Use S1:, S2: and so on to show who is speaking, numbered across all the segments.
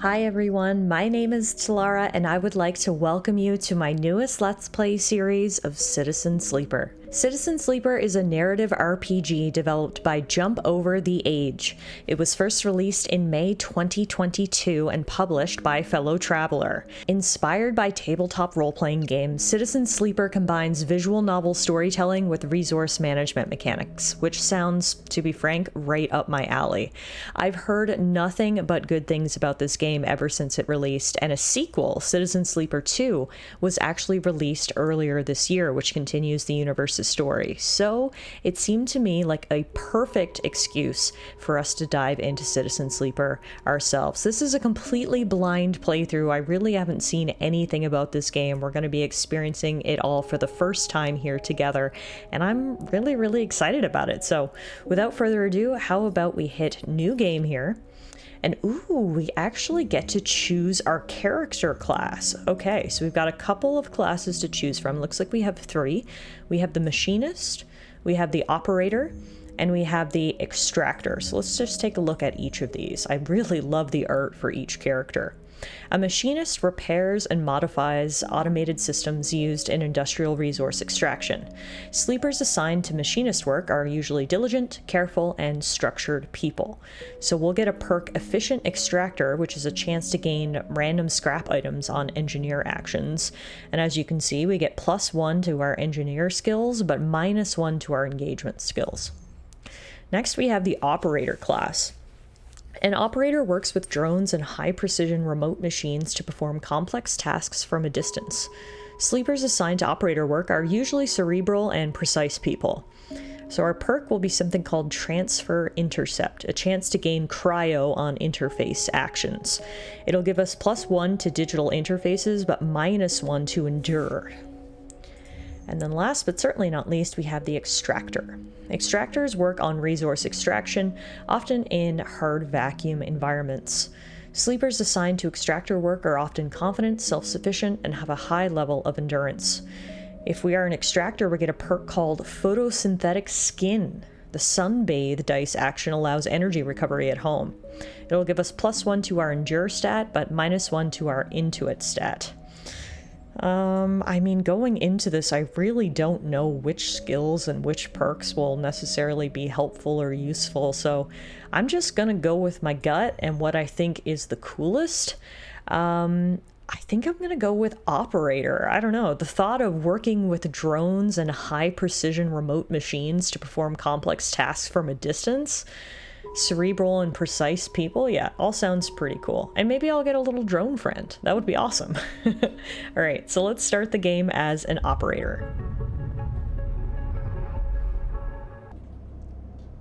S1: Hi everyone, my name is Tallara and I would like to welcome you to my newest Let's Play series of Citizen Sleeper. Citizen Sleeper is a narrative RPG developed by Jump Over the Age. It was first released in May 2022 and published by Fellow Traveler. Inspired by tabletop role-playing games, Citizen Sleeper combines visual novel storytelling with resource management mechanics, which sounds, to be frank, right up my alley. I've heard nothing but good things about this game ever since it released, and a sequel, Citizen Sleeper 2, was actually released earlier this year, which continues the universe's story. So it seemed to me like a perfect excuse for us to dive into Citizen Sleeper ourselves. This is a completely blind playthrough. I really haven't seen anything about this game. We're going to be experiencing it all for the first time here together, and I'm really excited about it. So without further ado, how about we hit new game here? And ooh, we actually get to choose our character class. Okay, so we've got a couple of classes to choose from. Looks like we have three. We have the machinist, we have the operator, and we have the extractor. So let's just take a look at each of these. I really love the art for each character. A machinist repairs and modifies automated systems used in industrial resource extraction. Sleepers assigned to machinist work are usually diligent, careful, and structured people. So we'll get a perk Efficient Extractor, which is a chance to gain random scrap items on engineer actions. And as you can see, we get +1 to our engineer skills, but -1 to our engagement skills. Next, we have the operator class. An operator works with drones and high-precision remote machines to perform complex tasks from a distance. Sleepers assigned to operator work are usually cerebral and precise people. So our perk will be something called Transfer Intercept, a chance to gain cryo on interface actions. It'll give us +1 to digital interfaces, but -1 to endure. And then last but certainly not least, we have the extractor. Extractors work on resource extraction, often in hard vacuum environments. Sleepers assigned to extractor work are often confident, self-sufficient, and have a high level of endurance. If we are an extractor, we get a perk called Photosynthetic Skin. The sunbathe dice action allows energy recovery at home. It'll give us +1 to our endure stat, but -1 to our intuit stat. I mean, going into this, I really don't know which skills and which perks will necessarily be helpful or useful, so I'm just gonna go with my gut and what I think is the coolest. I think I'm gonna go with operator. I don't know. The thought of working with drones and high-precision remote machines to perform complex tasks from a distance, cerebral and precise people, yeah, all sounds pretty cool. And maybe I'll get a little drone friend. That would be awesome. All right, so let's start the game as an operator.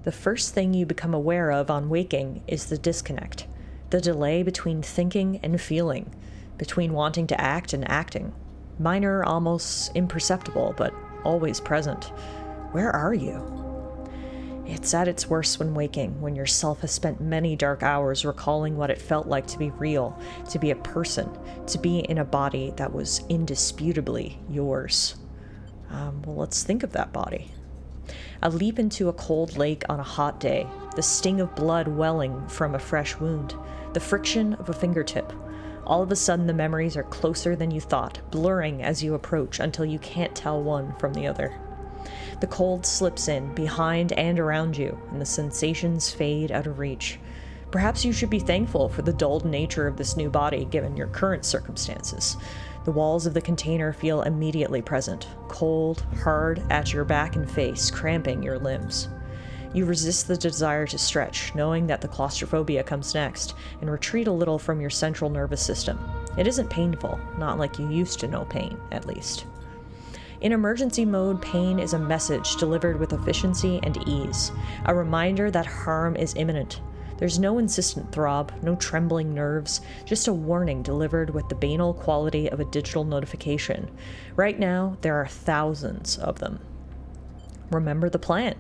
S1: The first thing you become aware of on waking is the disconnect, the delay between thinking and feeling, between wanting to act and acting. Minor, almost imperceptible, but always present. Where are you? It's at its worst when waking, when your self has spent many dark hours recalling what it felt like to be real, to be a person, to be in a body that was indisputably yours. Well, let's think of that body. A leap into a cold lake on a hot day, the sting of blood welling from a fresh wound, the friction of a fingertip. All of a sudden, the memories are closer than you thought, blurring as you approach until you can't tell one from the other. The cold slips in, behind and around you, and the sensations fade out of reach. Perhaps you should be thankful for the dulled nature of this new body, given your current circumstances. The walls of the container feel immediately present, cold, hard, at your back and face, cramping your limbs. You resist the desire to stretch, knowing that the claustrophobia comes next, and retreat a little from your central nervous system. It isn't painful, not like you used to know pain, at least. In emergency mode, pain is a message delivered with efficiency and ease, a reminder that harm is imminent. There's no insistent throb, no trembling nerves, just a warning delivered with the banal quality of a digital notification. Right now, there are thousands of them. Remember the plan.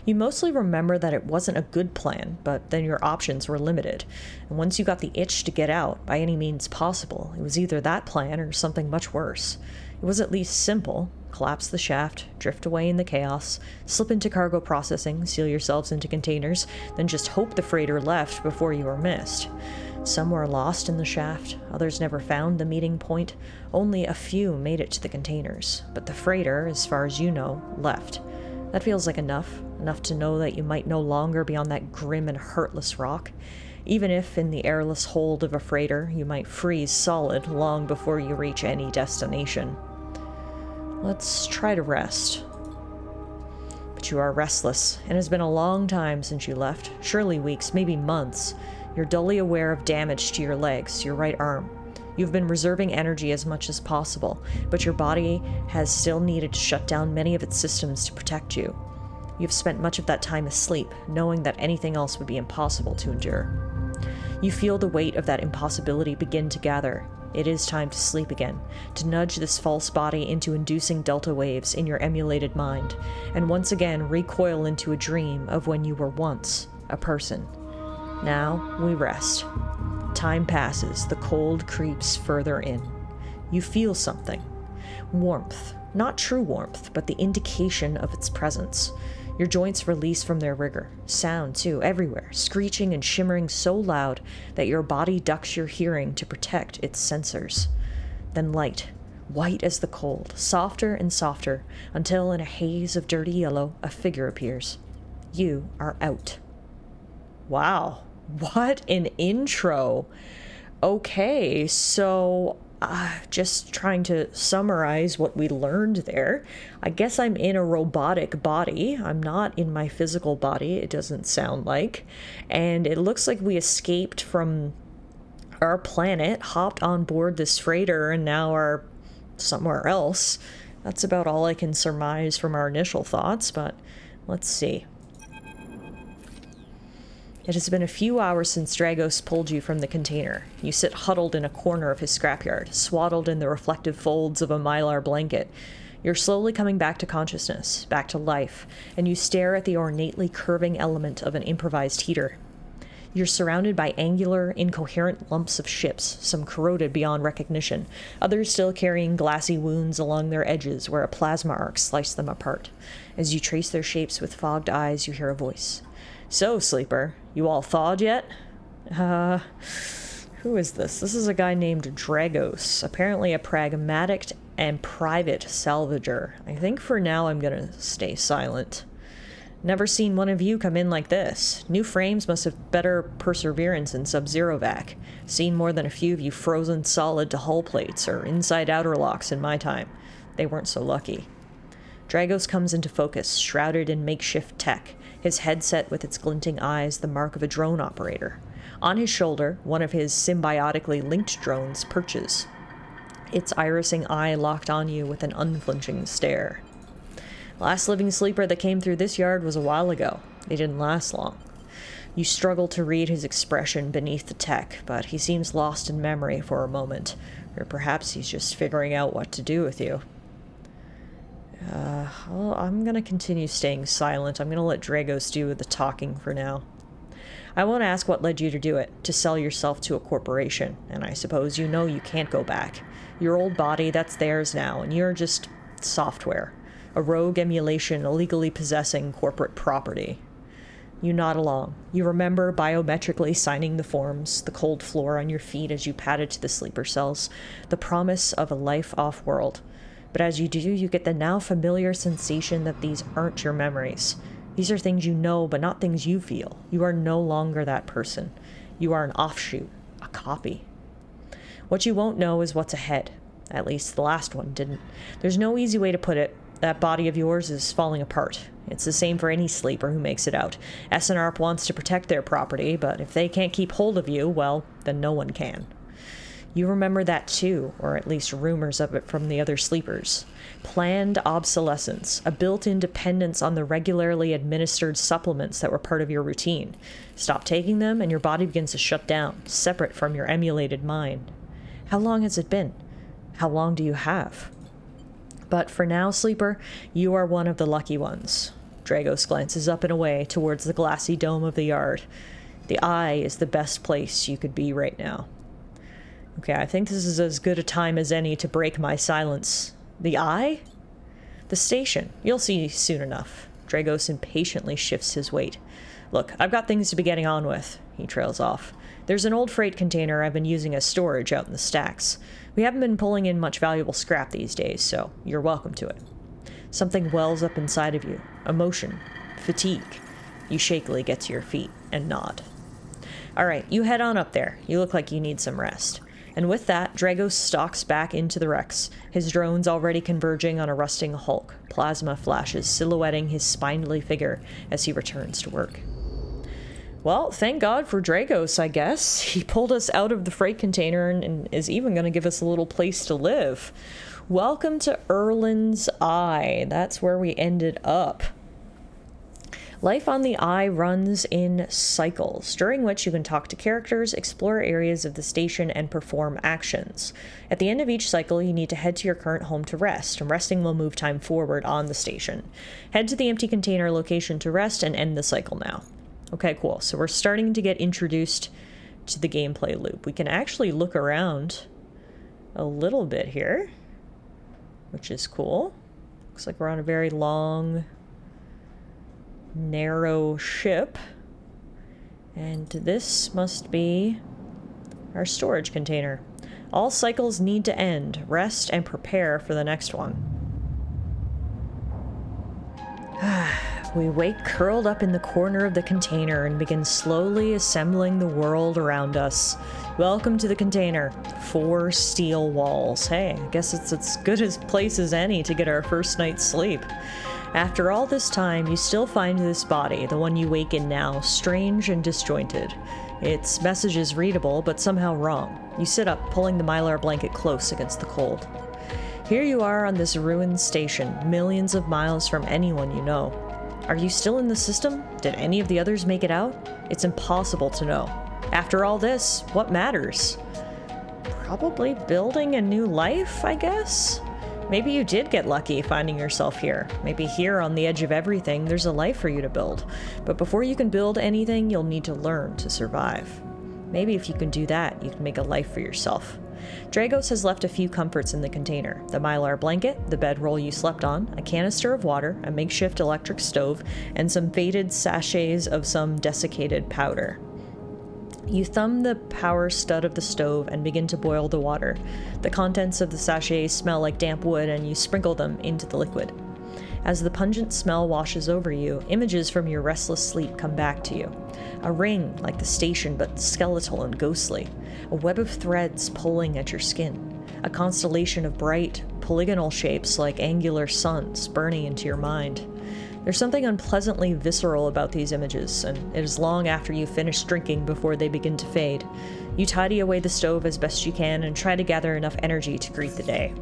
S1: You mostly remember that it wasn't a good plan, but then your options were limited. And once you got the itch to get out, by any means possible, it was either that plan or something much worse. It was at least simple, collapse the shaft, drift away in the chaos, slip into cargo processing, seal yourselves into containers, then just hope the freighter left before you were missed. Some were lost in the shaft, others never found the meeting point. Only a few made it to the containers, but the freighter, as far as you know, left. That feels like enough to know that you might no longer be on that grim and hurtless rock. Even if, in the airless hold of a freighter, you might freeze solid long before you reach any destination. Let's try to rest. But you are restless, and it has been a long time since you left, surely weeks, maybe months. You're dully aware of damage to your legs, your right arm. You've been reserving energy as much as possible, but your body has still needed to shut down many of its systems to protect you. You've spent much of that time asleep, knowing that anything else would be impossible to endure. You feel the weight of that impossibility begin to gather. It is time to sleep again, to nudge this false body into inducing delta waves in your emulated mind, and once again recoil into a dream of when you were once a person. Now we rest. Time passes, the cold creeps further in. You feel something. Warmth. Not true warmth, but the indication of its presence. Your joints release from their rigor. Sound, too, everywhere, screeching and shimmering so loud that your body ducks your hearing to protect its sensors. Then light, white as the cold, softer and softer, until in a haze of dirty yellow, a figure appears. You are out. Wow, what an intro. Okay, so just trying to summarize what we learned there. I guess I'm in a robotic body. I'm not in my physical body, it doesn't sound like. And it looks like we escaped from our planet, hopped on board this freighter, and now are somewhere else. That's about all I can surmise from our initial thoughts, but let's see. It has been a few hours since Dragos pulled you from the container. You sit huddled in a corner of his scrapyard, swaddled in the reflective folds of a mylar blanket. You're slowly coming back to consciousness, back to life, and you stare at the ornately curving element of an improvised heater. You're surrounded by angular, incoherent lumps of ships, some corroded beyond recognition, others still carrying glassy wounds along their edges where a plasma arc sliced them apart. As you trace their shapes with fogged eyes, you hear a voice. So, Sleeper, you all thawed yet? Who is this? This is a guy named Dragos, apparently a pragmatic and private salvager. I think for now I'm gonna stay silent. Never seen one of you come in like this. New frames must have better perseverance in Sub-Zero vac. Seen more than a few of you frozen solid to hull plates or inside-outer locks in my time. They weren't so lucky. Dragos comes into focus, shrouded in makeshift tech, his headset with its glinting eyes the mark of a drone operator. On his shoulder, one of his symbiotically linked drones perches, its irising eye locked on you with an unflinching stare. Last living sleeper that came through this yard was a while ago. They didn't last long. You struggle to read his expression beneath the tech, but he seems lost in memory for a moment, or perhaps he's just figuring out what to do with you. Well, I'm gonna continue staying silent. I'm gonna let Dragos do the talking for now. I won't ask what led you to do it, to sell yourself to a corporation, and I suppose you know you can't go back. Your old body, that's theirs now, and you're just software. A rogue emulation illegally possessing corporate property. You nod along. You remember biometrically signing the forms, the cold floor on your feet as you padded to the sleeper cells, the promise of a life off-world. But as you do, you get the now familiar sensation that these aren't your memories. These are things you know, but not things you feel. You are no longer that person. You are an offshoot, a copy. What you won't know is what's ahead. At least the last one didn't. There's no easy way to put it. That body of yours is falling apart. It's the same for any sleeper who makes it out. SNARP wants to protect their property, but if they can't keep hold of you, well, then no one can. You remember that too, or at least rumors of it from the other sleepers. Planned obsolescence, a built-in dependence on the regularly administered supplements that were part of your routine. Stop taking them and your body begins to shut down, separate from your emulated mind. How long has it been? How long do you have? But for now, Sleeper, you are one of the lucky ones. Dragos glances up and away towards the glassy dome of the yard. The eye is the best place you could be right now. Okay, I think this is as good a time as any to break my silence. The eye? The station. You'll see soon enough. Dragos impatiently shifts his weight. Look, I've got things to be getting on with. He trails off. There's an old freight container I've been using as storage out in the stacks. We haven't been pulling in much valuable scrap these days, so you're welcome to it. Something wells up inside of you. Emotion. Fatigue. You shakily get to your feet and nod. All right, you head on up there. You look like you need some rest. And with that, Dragos stalks back into the wrecks, his drones already converging on a rusting hulk, plasma flashes silhouetting his spindly figure as he returns to work. Well, thank God for Dragos, I guess. He pulled us out of the freight container and is even going to give us a little place to live. Welcome to Erlin's Eye. That's where we ended up. Life on the Eye runs in cycles, during which you can talk to characters, explore areas of the station, and perform actions. At the end of each cycle, you need to head to your current home to rest, and resting will move time forward on the station. Head to the empty container location to rest and end the cycle now. Okay, cool. So we're starting to get introduced to the gameplay loop. We can actually look around a little bit here, which is cool. Looks like we're on a very long, narrow ship, and this must be our storage container. All cycles need to end. Rest and prepare for the next one. We wake curled up in the corner of the container and begin slowly assembling the world around us. Welcome to the container. 4 steel walls. Hey, I guess it's as good a place as any to get our first night's sleep. After all this time, you still find this body, the one you wake in now, strange and disjointed. Its message is readable, but somehow wrong. You sit up, pulling the mylar blanket close against the cold. Here you are on this ruined station, millions of miles from anyone you know. Are you still in the system? Did any of the others make it out? It's impossible to know. After all this, what matters? Probably building a new life, I guess? Maybe you did get lucky finding yourself here. Maybe here on the edge of everything, there's a life for you to build. But before you can build anything, you'll need to learn to survive. Maybe if you can do that, you can make a life for yourself. Dragos has left a few comforts in the container. The mylar blanket, the bedroll you slept on, a canister of water, a makeshift electric stove, and some faded sachets of some desiccated powder. You thumb the power stud of the stove and begin to boil the water. The contents of the sachets smell like damp wood, and you sprinkle them into the liquid. As the pungent smell washes over you, images from your restless sleep come back to you. A ring, like the station, but skeletal and ghostly. A web of threads pulling at your skin. A constellation of bright, polygonal shapes like angular suns burning into your mind. There's something unpleasantly visceral about these images, and it is long after you finish drinking before they begin to fade. You tidy away the stove as best you can and try to gather enough energy to greet the day.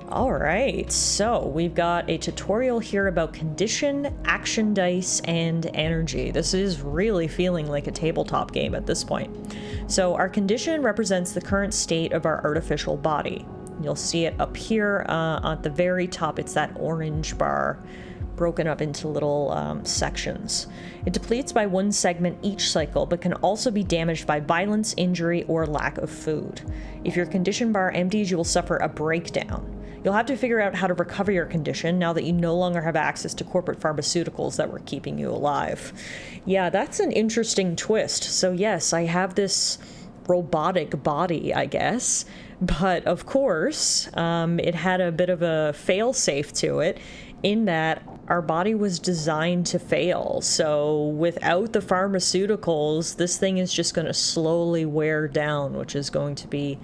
S1: Alright, so we've got a tutorial here about condition, action dice, and energy. This is really feeling like a tabletop game at this point. So our condition represents the current state of our artificial body. You'll see it up here at the very top. It's that orange bar broken up into little sections. It depletes by 1 segment each cycle, but can also be damaged by violence, injury, or lack of food. If your condition bar empties, you will suffer a breakdown. You'll have to figure out how to recover your condition now that you no longer have access to corporate pharmaceuticals that were keeping you alive. Yeah, that's an interesting twist. So yes, I have this robotic body, I guess, but of course, it had a bit of a fail-safe to it, in that our body was designed to fail. So without the pharmaceuticals, this thing is just going to slowly wear down, which is going to be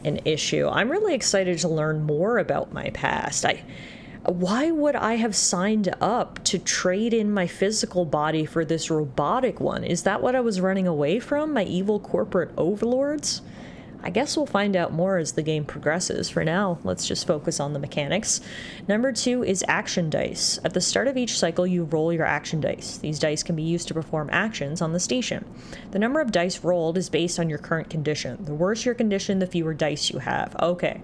S1: an issue. I'm really excited to learn more about my past. Why would I have signed up to trade in my physical body for this robotic one? Is that what I was running away from? My evil corporate overlords? I guess we'll find out more as the game progresses. For now, let's just focus on the mechanics. Number 2 is action dice. At the start of each cycle, you roll your action dice. These dice can be used to perform actions on the station. The number of dice rolled is based on your current condition. The worse your condition, the fewer dice you have. Okay.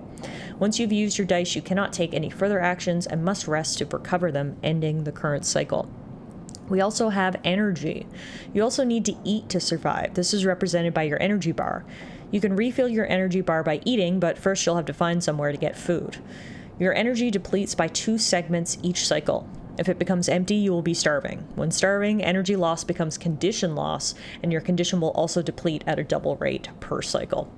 S1: Once you've used your dice, you cannot take any further actions and must rest to recover them, ending the current cycle. We also have energy. You also need to eat to survive. This is represented by your energy bar. You can refill your energy bar by eating, but first you'll have to find somewhere to get food. Your energy depletes by 2 segments each cycle. If it becomes empty, you will be starving. When starving, energy loss becomes condition loss, and your condition will also deplete at a double rate per cycle.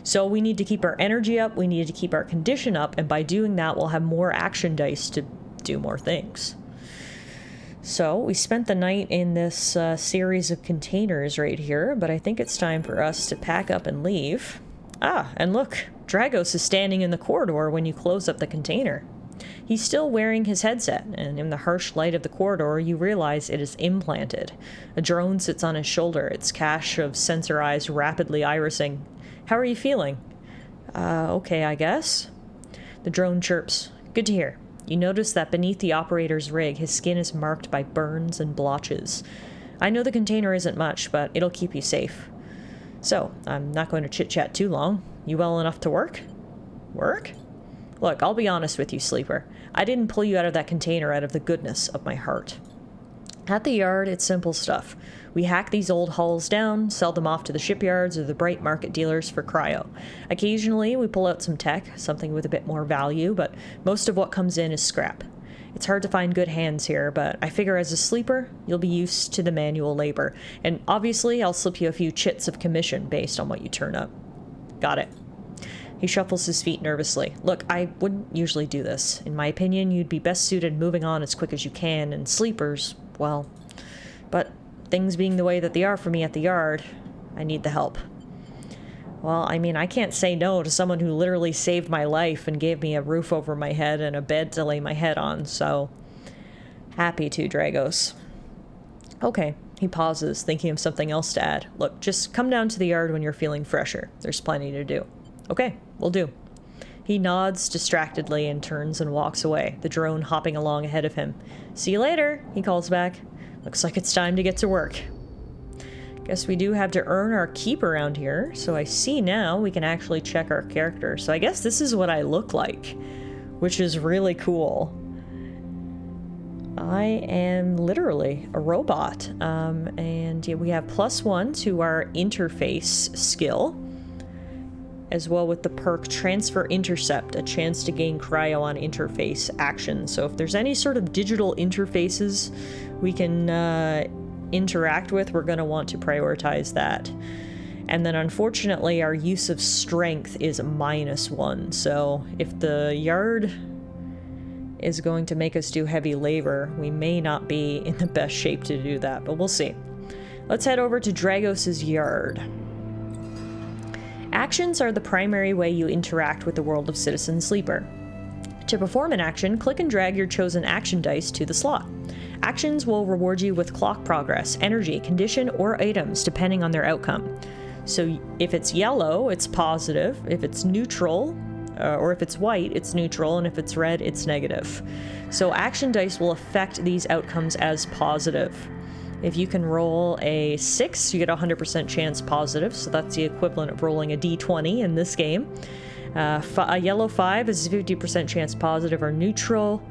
S1: So we need to keep our energy up, we need to keep our condition up, and by doing that, we'll have more action dice to do more things. So we spent the night in this series of containers right here, but I think it's time for us to pack up and leave. Ah, and look, Dragos is standing in the corridor when you close up the container. He's still wearing his headset, and in the harsh light of the corridor, you realize it is implanted. A drone sits on his shoulder, its cache of sensor eyes rapidly irising. How are you feeling? Okay, I guess. The drone chirps. Good to hear. You notice that beneath the operator's rig, his skin is marked by burns and blotches. I know the container isn't much, but it'll keep you safe. So, I'm not going to chit-chat too long. You well enough to work? Work? Look, I'll be honest with you, Sleeper. I didn't pull you out of that container out of the goodness of my heart. At the yard, it's simple stuff. We hack these old hulls down, sell them off to the shipyards or the bright market dealers for cryo. Occasionally, we pull out some tech, something with a bit more value, but most of what comes in is scrap. It's hard to find good hands here, but I figure as a sleeper, you'll be used to the manual labor. And obviously, I'll slip you a few chits of commission based on what you turn up. Got it. He shuffles his feet nervously. Look, I wouldn't usually do this. In my opinion, you'd be best suited moving on as quick as you can, and sleepers, well... But things being the way that they are for me at the yard, I need the help. Well, I mean, I can't say no to someone who literally saved my life and gave me a roof over my head and a bed to lay my head on, so... Happy to, Dragos. Okay. He pauses, thinking of something else to add. Look, just come down to the yard when you're feeling fresher. There's plenty to do. Okay, will do. He nods distractedly and turns and walks away, the drone hopping along ahead of him. See you later, he calls back. Looks like it's time to get to work. Guess we do have to earn our keep around here, so I see now we can actually check our character. So I guess this is what I look like, which is really cool. I am literally a robot, and yeah, we have +1 to our interface skill, as well with the perk Transfer Intercept, a chance to gain cryo on interface action. So if there's any sort of digital interfaces we can interact with, we're going to want to prioritize that. And then unfortunately our use of strength is -1, so if the yard is going to make us do heavy labor, we may not be in the best shape to do that, but we'll see. Let's head over to Dragos's yard. Actions are the primary way you interact with the world of Citizen Sleeper. To perform an action, click and drag your chosen action dice to the slot. Actions will reward you with clock progress, energy, condition, or items, depending on their outcome. So if it's yellow, it's positive. If it's neutral, or if it's white, it's neutral, and if it's red, it's negative. So action dice will affect these outcomes as positive. If you can roll a 6, you get a 100% chance positive, so that's the equivalent of rolling a d20 in this game. A yellow 5 is a 50% chance positive or neutral.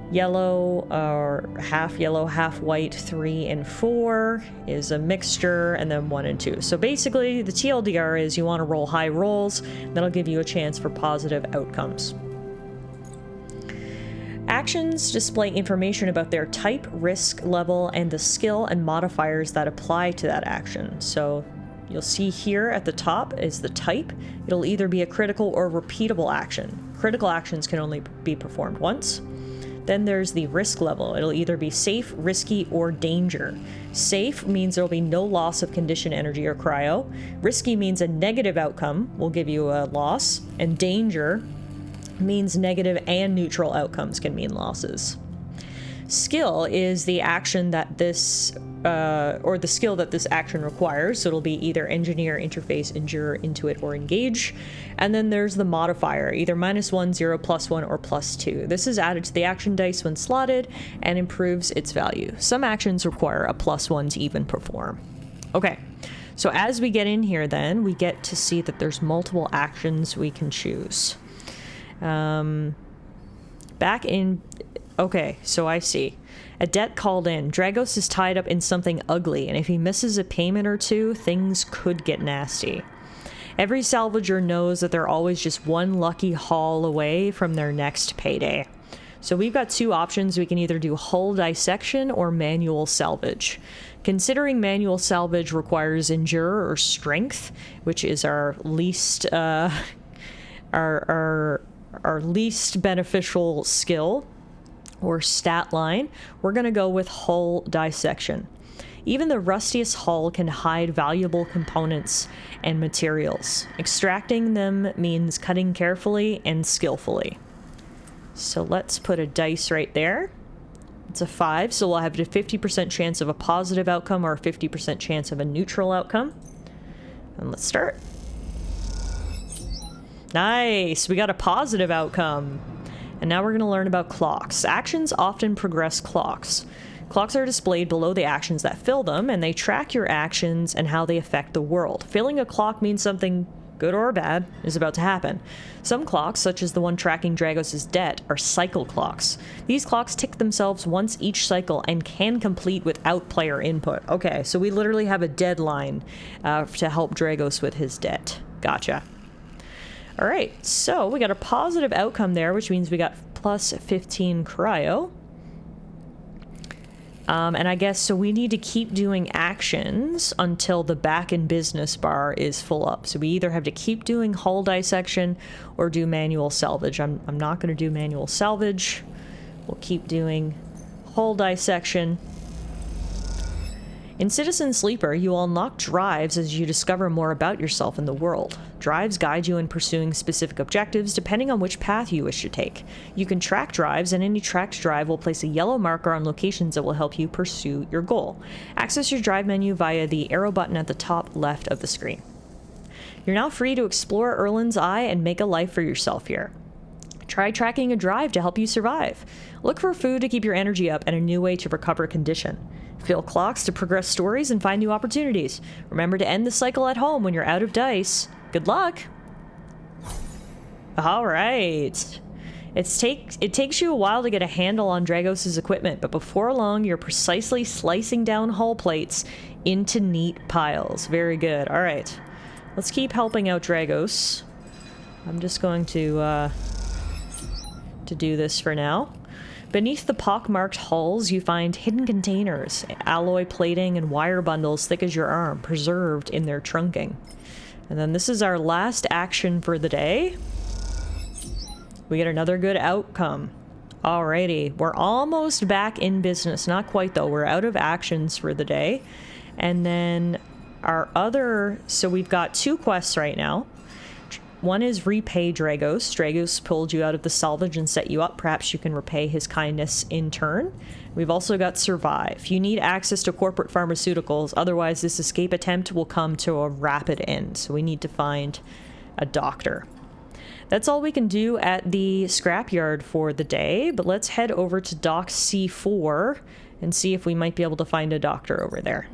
S1: Yellow, or half yellow, half white, 3 and 4 is a mixture, and then 1 and 2. So basically, the TLDR is you want to roll high rolls, that'll give you a chance for positive outcomes. Actions display information about their type, risk level, and the skill and modifiers that apply to that action. So you'll see here at the top is the type. It'll either be a critical or repeatable action. Critical actions can only be performed once. Then there's the risk level. It'll either be safe, risky, or danger. Safe means there'll be no loss of condition, energy, or cryo. Risky means a negative outcome will give you a loss. And danger means negative and neutral outcomes can mean losses. Skill is the action that this, or the skill that this action requires. So it'll be either engineer, interface, endure, intuit, or engage. And then there's the modifier, either -1, 0, +1, or +2. This is added to the action dice when slotted and improves its value. Some actions require a +1 to even perform. Okay, so as we get in here then, we get to see that there's multiple actions we can choose. Okay, so I see. A debt called in. Dragos is tied up in something ugly, and if he misses a payment or two, things could get nasty. Every salvager knows that they're always just one lucky haul away from their next payday. So we've got two options. We can either do hull dissection or manual salvage. Considering manual salvage requires endure or strength, which is our least our least beneficial skill or stat line, we're going to go with hull dissection. Even the rustiest hull can hide valuable components and materials. Extracting them means cutting carefully and skillfully. So let's put a dice right there. It's a 5, so we'll have a 50% chance of a positive outcome or a 50% chance of a neutral outcome. And let's start. Nice, we got a positive outcome. And now we're going to learn about clocks. Actions often progress clocks. Clocks are displayed below the actions that fill them, and they track your actions and how they affect the world. Filling a clock means something good or bad is about to happen. Some clocks, such as the one tracking Dragos' debt, are cycle clocks. These clocks tick themselves once each cycle and can complete without player input. Okay, so we literally have a deadline to help Dragos with his debt. Gotcha. All right, so we got a positive outcome there, which means we got plus 15 cryo. And I guess, so we need to keep doing actions until the back in business bar is full up. So we either have to keep doing hull dissection or do manual salvage. I'm not going to do manual salvage. We'll keep doing hull dissection. In Citizen Sleeper, you will unlock drives as you discover more about yourself in the world. Drives guide you in pursuing specific objectives depending on which path you wish to take. You can track drives, and any tracked drive will place a yellow marker on locations that will help you pursue your goal. Access your drive menu via the arrow button at the top left of the screen. You're now free to explore Erlin's Eye and make a life for yourself here. Try tracking a drive to help you survive. Look for food to keep your energy up and a new way to recover condition. Fill clocks to progress stories and find new opportunities. Remember to end the cycle at home when you're out of dice. Good luck! Alright. It takes you a while to get a handle on Dragos' equipment, but before long you're precisely slicing down hull plates into neat piles. Very good. Alright. Let's keep helping out Dragos. I'm just going to do this for now. Beneath the pockmarked hulls, you find hidden containers, alloy plating, and wire bundles thick as your arm, preserved in their trunking. And then this is our last action for the day. We get another good outcome. Alrighty, we're almost back in business. Not quite, though. We're out of actions for the day. And then our other... So we've got 2 quests right now. One is repay Dragos. Dragos pulled you out of the salvage and set you up. Perhaps you can repay his kindness in turn. We've also got survive. You need access to corporate pharmaceuticals, otherwise this escape attempt will come to a rapid end. So we need to find a doctor. That's all we can do at the scrapyard for the day, but let's head over to Dock C4 and see if we might be able to find a doctor over there.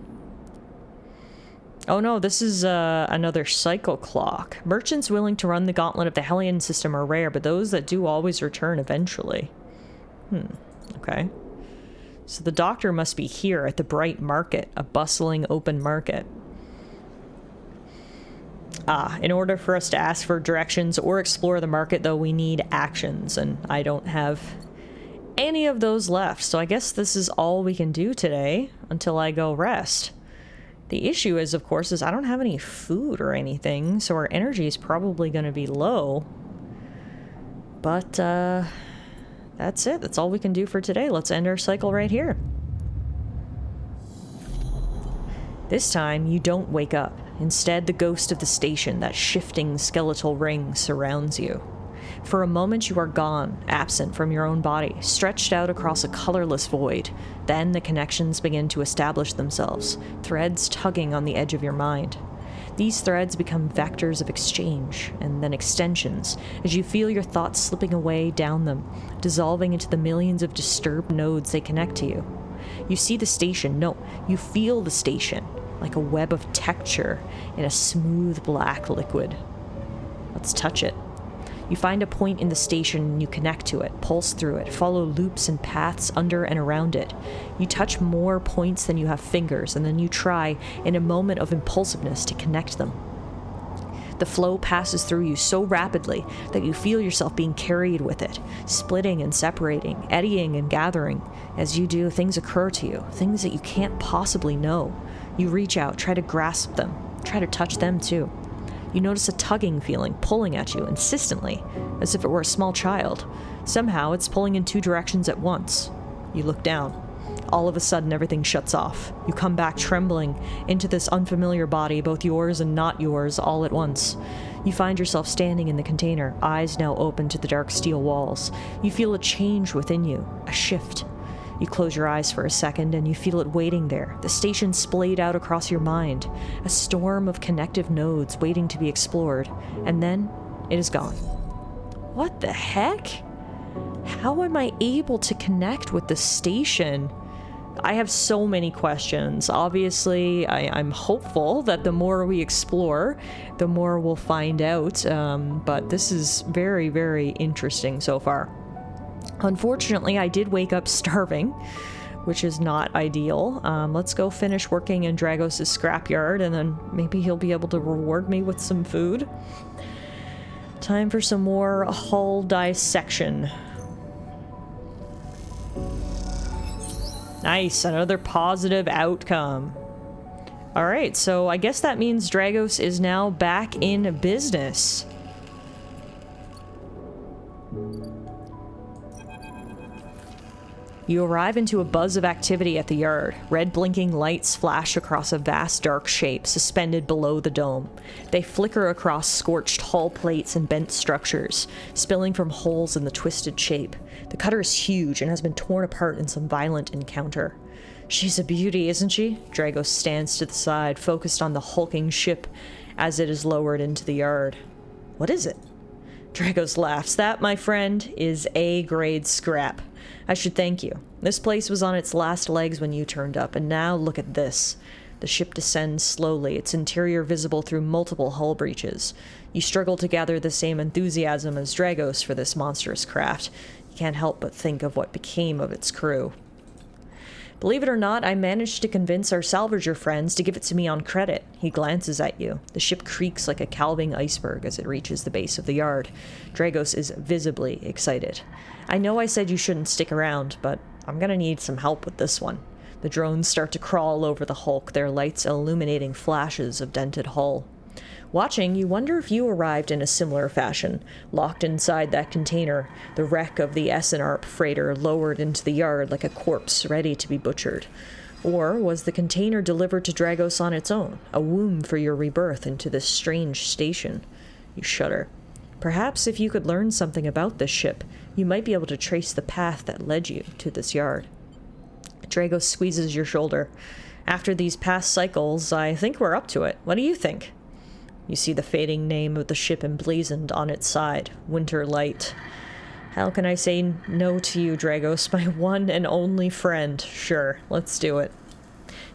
S1: Oh no, this is another cycle clock. Merchants willing to run the gauntlet of the Hellion system are rare, but those that do always return eventually. Okay. So the doctor must be here at the Bright Market, a bustling open market. In order for us to ask for directions or explore the market, though, we need actions, and I don't have any of those left. So I guess this is all we can do today until I go rest. The issue is, of course, I don't have any food or anything, so our energy is probably going to be low. But, that's it. That's all we can do for today. Let's end our cycle right here. This time, you don't wake up. Instead, the ghost of the station, that shifting skeletal ring, surrounds you. For a moment you are gone, absent from your own body, stretched out across a colorless void. Then the connections begin to establish themselves, threads tugging on the edge of your mind. These threads become vectors of exchange, and then extensions, as you feel your thoughts slipping away down them, dissolving into the millions of disturbed nodes they connect to you. You see the station, no, you feel the station, like a web of texture in a smooth black liquid. Let's touch it. You find a point in the station and you connect to it, pulse through it, follow loops and paths under and around it. You touch more points than you have fingers, and then you try, in a moment of impulsiveness, to connect them. The flow passes through you so rapidly that you feel yourself being carried with it, splitting and separating, eddying and gathering. As you do, things occur to you, things that you can't possibly know. You reach out, try to grasp them, try to touch them too. You notice a tugging feeling pulling at you insistently, as if it were a small child. Somehow it's pulling in two directions at once. You look down. All of a sudden, everything shuts off. You come back trembling into this unfamiliar body, both yours and not yours, all at once. You find yourself standing in the container, eyes now open to the dark steel walls. You feel a change within you, a shift. You close your eyes for a second and you feel it waiting there, the station splayed out across your mind, a storm of connective nodes waiting to be explored, and then it is gone. What the heck? How am I able to connect with the station? I have so many questions. Obviously, I'm hopeful that the more we explore, the more we'll find out, but this is very, very interesting so far. Unfortunately, I did wake up starving, which is not ideal. Let's go finish working in Dragos' scrapyard, and then maybe he'll be able to reward me with some food. Time for some more hull dissection. Nice, another positive outcome. Alright, so I guess that means Dragos is now back in business. You arrive into a buzz of activity at the yard. Red blinking lights flash across a vast dark shape suspended below the dome. They flicker across scorched hull plates and bent structures, spilling from holes in the twisted shape. The cutter is huge and has been torn apart in some violent encounter. She's a beauty, isn't she? Dragos stands to the side, focused on the hulking ship as it is lowered into the yard. What is it? Dragos laughs. That, my friend, is A-grade scrap. I should thank you. This place was on its last legs when you turned up, and now look at this. The ship descends slowly, its interior visible through multiple hull breaches. You struggle to gather the same enthusiasm as Dragos for this monstrous craft. You can't help but think of what became of its crew. Believe it or not, I managed to convince our salvager friends to give it to me on credit. He glances at you. The ship creaks like a calving iceberg as it reaches the base of the yard. Dragos is visibly excited. I know I said you shouldn't stick around, but I'm gonna need some help with this one. The drones start to crawl over the hulk, their lights illuminating flashes of dented hull. Watching, you wonder if you arrived in a similar fashion, locked inside that container, the wreck of the S&ARP freighter lowered into the yard like a corpse ready to be butchered. Or was the container delivered to Dragos on its own, a womb for your rebirth into this strange station? You shudder. Perhaps if you could learn something about this ship, you might be able to trace the path that led you to this yard. Dragos squeezes your shoulder. After these past cycles, I think we're up to it. What do you think? You see the fading name of the ship emblazoned on its side, Winter Light. How can I say no to you, Dragos, my one and only friend? Sure, let's do it.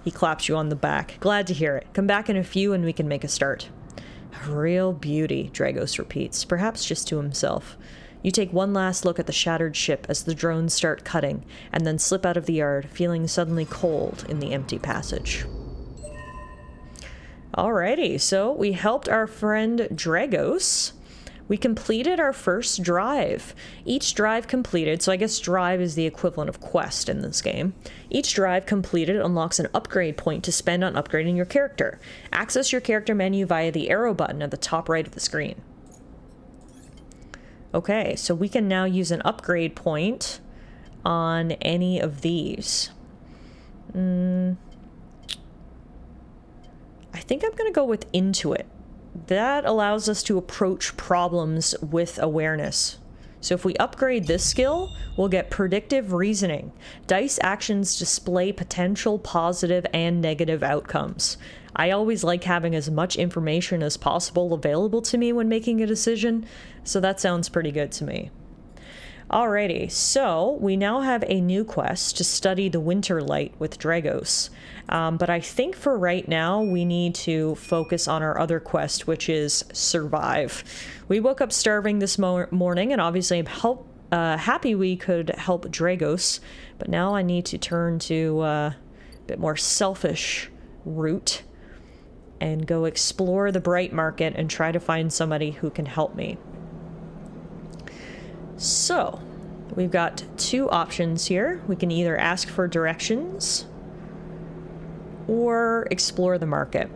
S1: He claps you on the back. Glad to hear it. Come back in a few and we can make a start. A real beauty, Dragos repeats, perhaps just to himself. You take one last look at the shattered ship as the drones start cutting, and then slip out of the yard, feeling suddenly cold in the empty passage. Alrighty, so we helped our friend Dragos. We completed our first drive. Each drive completed, so I guess drive is the equivalent of quest in this game. Each drive completed unlocks an upgrade point to spend on upgrading your character. Access your character menu via the arrow button at the top right of the screen. Okay, so we can now use an upgrade point on any of these. I think I'm going to go with Intuit. That allows us to approach problems with awareness. So if we upgrade this skill, we'll get predictive reasoning. Dice actions display potential positive and negative outcomes. I always like having as much information as possible available to me when making a decision, so that sounds pretty good to me. Alrighty, so we now have a new quest to study the Winter Light with Dragos. But I think for right now, we need to focus on our other quest, which is Survive. We woke up starving this morning, and obviously I'm happy we could help Dragos, but now I need to turn to a bit more selfish route. and go explore the Bright Market and try to find somebody who can help me. So, we've got two options here. We can either ask for directions or explore the market.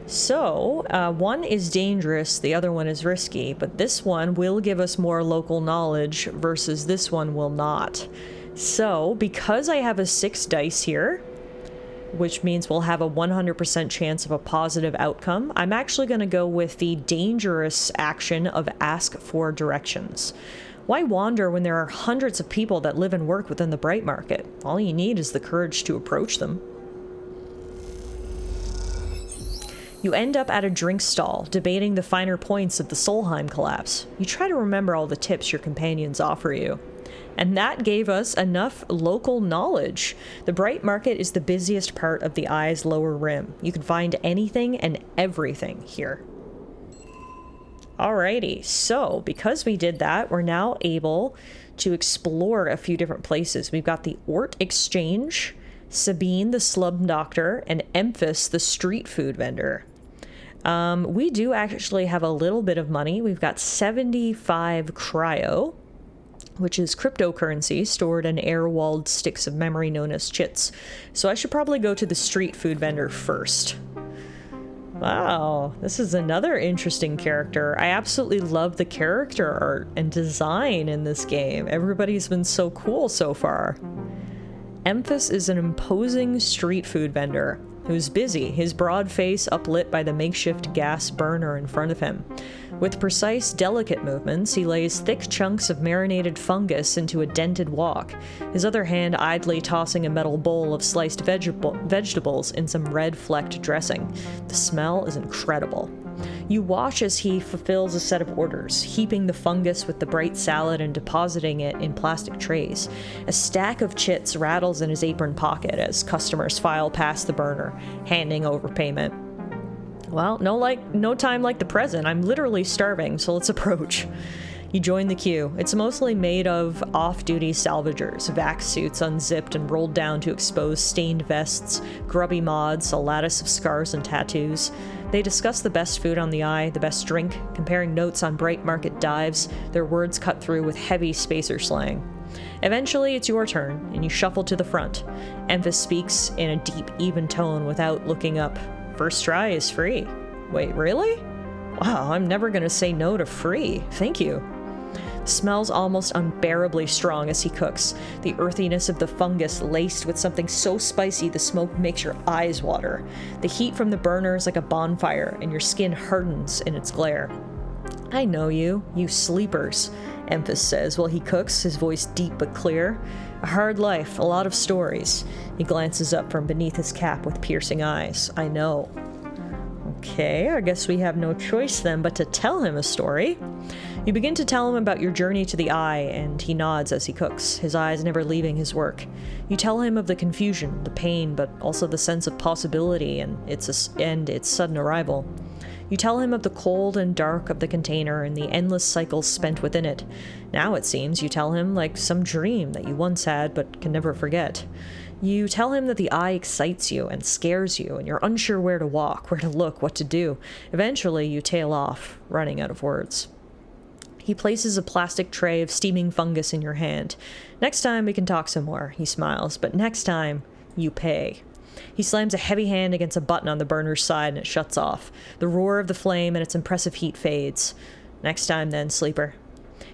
S1: So, one is dangerous, the other one is risky, but this one will give us more local knowledge versus this one will not. So, because I have a 6 dice here, which means we'll have a 100% chance of a positive outcome, I'm actually going to go with the dangerous action of ask for directions. Why wander when there are hundreds of people that live and work within the Bright Market? All you need is the courage to approach them. You end up at a drink stall, debating the finer points of the Solheim collapse. You try to remember all the tips your companions offer you. And that gave us enough local knowledge. The Bright Market is the busiest part of the eye's lower rim. You can find anything and everything here. Alrighty, so because we did that, we're now able to explore a few different places. We've got the Ort Exchange, Sabine the Slum Doctor, and Emphas the street food vendor. We do actually have a little bit of money. We've got 75 cryo, which is cryptocurrency stored in air-walled sticks of memory known as chits. So I should probably go to the street food vendor first. Wow, this is another interesting character. I absolutely love the character art and design in this game. Everybody's been so cool so far. Emphas is an imposing street food vendor who's busy, his broad face uplit by the makeshift gas burner in front of him. With precise, delicate movements, he lays thick chunks of marinated fungus into a dented wok, his other hand idly tossing a metal bowl of sliced vegetables in some red-flecked dressing. The smell is incredible. You watch as he fulfills a set of orders, heaping the fungus with the bright salad and depositing it in plastic trays. A stack of chits rattles in his apron pocket as customers file past the burner, handing over payment. Well, no time like the present. I'm literally starving, so let's approach. You join the queue. It's mostly made of off-duty salvagers, vac suits unzipped and rolled down to expose stained vests, grubby mods, a lattice of scars and tattoos. They discuss the best food on the eye, the best drink, comparing notes on Bright Market dives, their words cut through with heavy spacer slang. Eventually, it's your turn, and you shuffle to the front. Emphas speaks in a deep, even tone without looking up. First try is free. Wait, really? Wow, I'm never gonna say no to free. Thank you. Smells almost unbearably strong as he cooks, the earthiness of the fungus laced with something so spicy the smoke makes your eyes water. The heat from the burner is like a bonfire, and your skin hardens in its glare. I know you sleepers, Emphas says while he cooks, his voice deep but clear. A hard life, a lot of stories. He glances up from beneath his cap with piercing eyes. I know. Okay, I guess we have no choice then but to tell him a story. You begin to tell him about your journey to the eye, and he nods as he cooks, his eyes never leaving his work. You tell him of the confusion, the pain, but also the sense of possibility and its sudden arrival. You tell him of the cold and dark of the container and the endless cycles spent within it. Now, it seems, you tell him like some dream that you once had but can never forget. You tell him that the eye excites you and scares you, and you're unsure where to walk, where to look, what to do. Eventually, you tail off, running out of words. He places a plastic tray of steaming fungus in your hand. Next time we can talk some more, he smiles, but next time, you pay. He slams a heavy hand against a button on the burner's side and it shuts off. The roar of the flame and its impressive heat fades. Next time then, sleeper.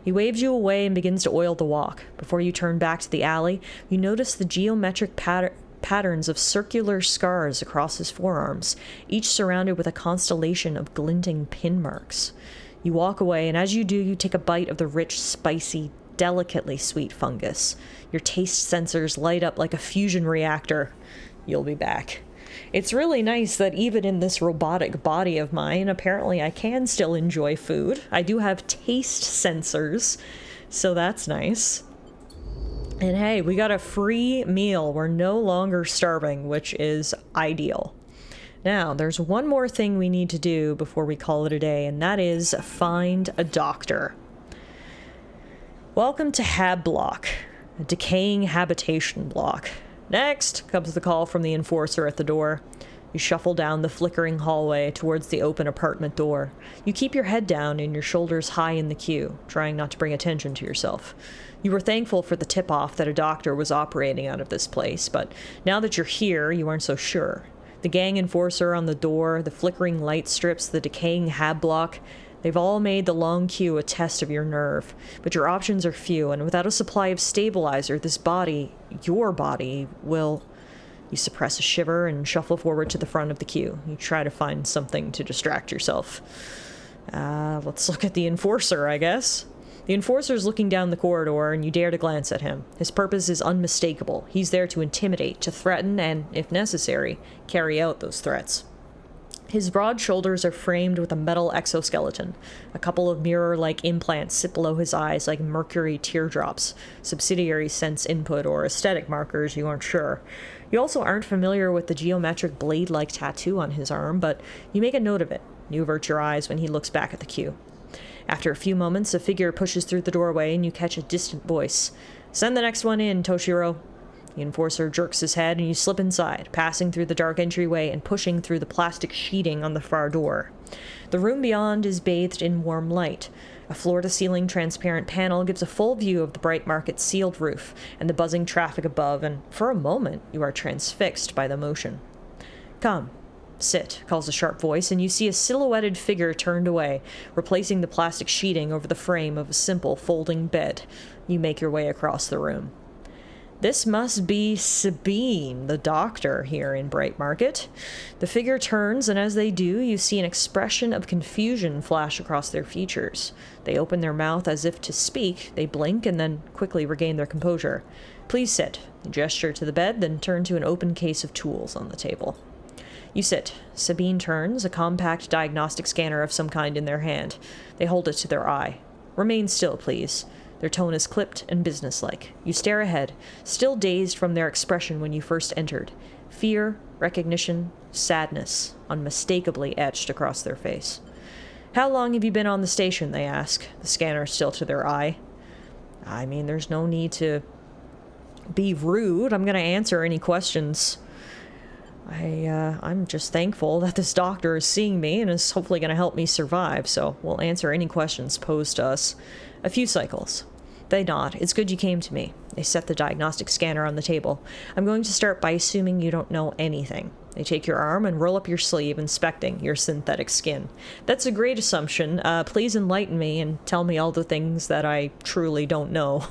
S1: He waves you away and begins to oil the wok. Before you turn back to the alley, you notice the geometric patterns of circular scars across his forearms, each surrounded with a constellation of glinting pin marks. You walk away, and as you do, you take a bite of the rich, spicy, delicately sweet fungus. Your taste sensors light up like a fusion reactor. You'll be back. It's really nice that even in this robotic body of mine, apparently I can still enjoy food. I do have taste sensors, so that's nice. And hey, we got a free meal. We're no longer starving, which is ideal. Now, there's one more thing we need to do before we call it a day, and that is find a doctor. Welcome to Hab Block, a decaying habitation block. Next, comes the call from the enforcer at the door. You shuffle down the flickering hallway towards the open apartment door. You keep your head down and your shoulders high in the queue, trying not to bring attention to yourself. You were thankful for the tip-off that a doctor was operating out of this place, but now that you're here, you aren't so sure. The gang enforcer on the door, the flickering light strips, the decaying hab block, they've all made the long queue a test of your nerve. But your options are few, and without a supply of stabilizer, this body, your body, will... You suppress a shiver and shuffle forward to the front of the queue. You try to find something to distract yourself. Let's look at the enforcer, I guess. The enforcer's looking down the corridor, and you dare to glance at him. His purpose is unmistakable. He's there to intimidate, to threaten, and, if necessary, carry out those threats. His broad shoulders are framed with a metal exoskeleton. A couple of mirror-like implants sit below his eyes like mercury teardrops, subsidiary sense input or aesthetic markers, you aren't sure. You also aren't familiar with the geometric blade-like tattoo on his arm, but you make a note of it. You avert your eyes when he looks back at the queue. After a few moments, a figure pushes through the doorway and you catch a distant voice. "Send the next one in, Toshiro." The enforcer jerks his head and you slip inside, passing through the dark entryway and pushing through the plastic sheeting on the far door. The room beyond is bathed in warm light. A floor-to-ceiling transparent panel gives a full view of the Bright Market's sealed roof and the buzzing traffic above, and for a moment you are transfixed by the motion. "Come. Sit," calls a sharp voice, and you see a silhouetted figure turned away, replacing the plastic sheeting over the frame of a simple folding bed. You make your way across the room. This must be Sabine, the doctor, here in Bright Market. The figure turns, and as they do, you see an expression of confusion flash across their features. They open their mouth as if to speak, they blink, and then quickly regain their composure. "Please sit." You gesture to the bed, then turn to an open case of tools on the table. You sit. Sabine turns, a compact diagnostic scanner of some kind in their hand. They hold it to their eye. "Remain still, please." Their tone is clipped and businesslike. You stare ahead, still dazed from their expression when you first entered. Fear, recognition, sadness, unmistakably etched across their face. "How long have you been on the station?" they ask, the scanner still to their eye. I mean, there's no need to be rude. I'm going to answer any questions. I'm just thankful that this doctor is seeing me and is hopefully going to help me survive, so we'll answer any questions posed to us. "A few cycles." They nod. "It's good you came to me." They set the diagnostic scanner on the table. "I'm going to start by assuming you don't know anything." They take your arm and roll up your sleeve, inspecting your synthetic skin. "That's a great assumption. Please enlighten me and tell me all the things that I truly don't know."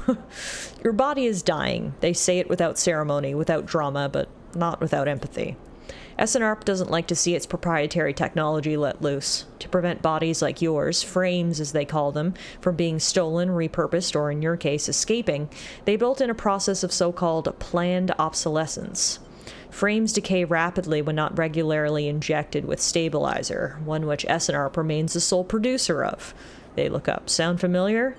S1: "Your body is dying." They say it without ceremony, without drama, but not without empathy. SNARP doesn't like to see its proprietary technology let loose. To prevent bodies like yours, frames as they call them, from being stolen, repurposed, or in your case, escaping, they built in a process of so-called planned obsolescence. Frames decay rapidly when not regularly injected with stabilizer, one which SNARP remains the sole producer of. They look up. Sound familiar?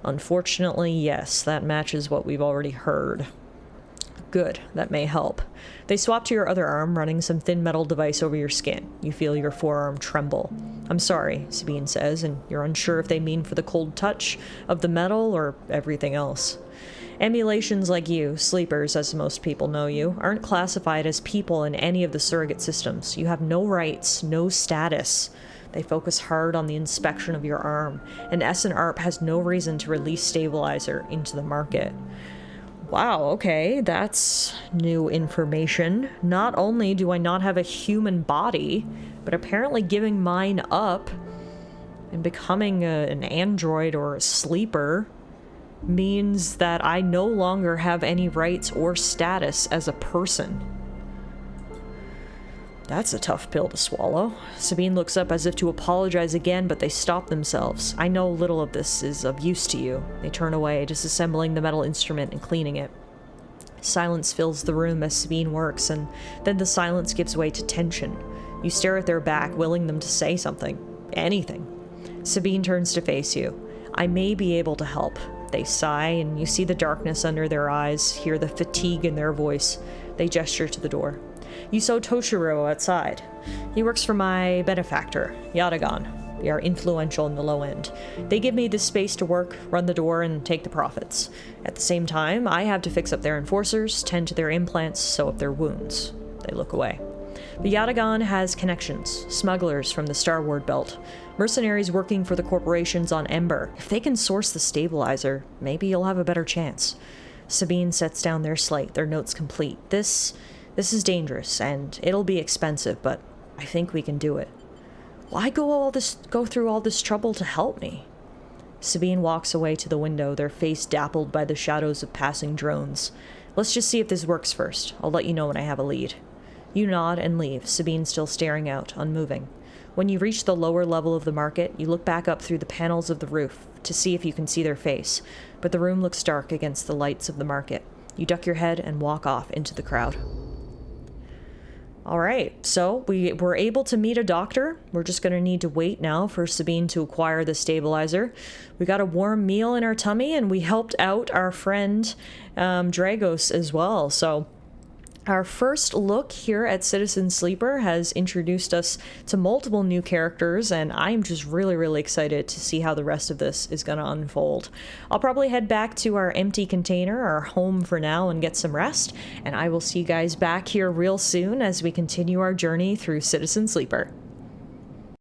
S1: Unfortunately, yes, that matches what we've already heard. Good, that may help. They swap to your other arm, running some thin metal device over your skin. You feel your forearm tremble. "I'm sorry," Sabine says, and you're unsure if they mean for the cold touch of the metal or everything else. Emulations like you, sleepers as most people know you, aren't classified as people in any of the surrogate systems. You have no rights, no status. They focus hard on the inspection of your arm, and SNARP has no reason to release stabilizer into the market. Wow, okay, that's new information. Not only do I not have a human body, but apparently giving mine up and becoming an android or a sleeper means that I no longer have any rights or status as a person. That's a tough pill to swallow. Sabine looks up as if to apologize again, but they stop themselves. "I know little of this is of use to you." They turn away, disassembling the metal instrument and cleaning it. Silence fills the room as Sabine works, and then the silence gives way to tension. You stare at their back, willing them to say something. Anything. Sabine turns to face you. "I may be able to help." They sigh, and you see the darkness under their eyes, hear the fatigue in their voice. They gesture to the door. You saw Toshiro outside. "He works for my benefactor, Yadagon. They are influential in the low end. They give me this space to work, run the door, and take the profits. At the same time, I have to fix up their enforcers, tend to their implants, sew up their wounds." They look away. But Yatagan has connections, smugglers from the Starward Belt, mercenaries working for the corporations on Ember. If they can source the stabilizer, maybe you'll have a better chance. Sabine sets down their slate, their notes complete. This is dangerous, and it'll be expensive, but I think we can do it. Why go through all this trouble to help me? Sabine walks away to the window, their face dappled by the shadows of passing drones. Let's just see if this works first. I'll let you know when I have a lead. You nod and leave, Sabine still staring out, unmoving. When you reach the lower level of the market, you look back up through the panels of the roof to see if you can see their face, but the room looks dark against the lights of the market. You duck your head and walk off into the crowd. All right, so we were able to meet a doctor. We're just going to need to wait now for Sabine to acquire the stabilizer. We got a warm meal in our tummy, and we helped out our friend Dragos as well. So our first look here at Citizen Sleeper has introduced us to multiple new characters, and I'm just really, really excited to see how the rest of this is going to unfold. I'll probably head back to our empty container, our home for now, and get some rest, and I will see you guys back here real soon as we continue our journey through Citizen Sleeper.